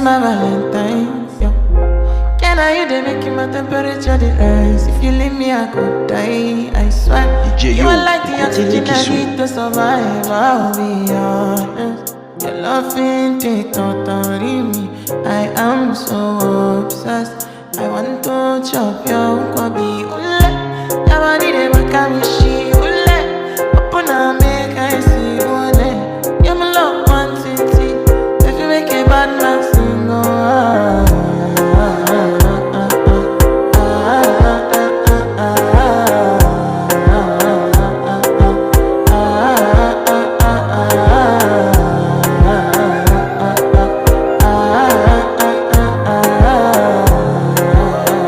my Valentine, yo. Can I you they making my temperature the rise? If you leave me, I could die, I swear. You are like the oxygen I need to survive, I'll be honest. Your loving take totally me. I am so obsessed. I want to chop your kwabi ule. Nobody they make me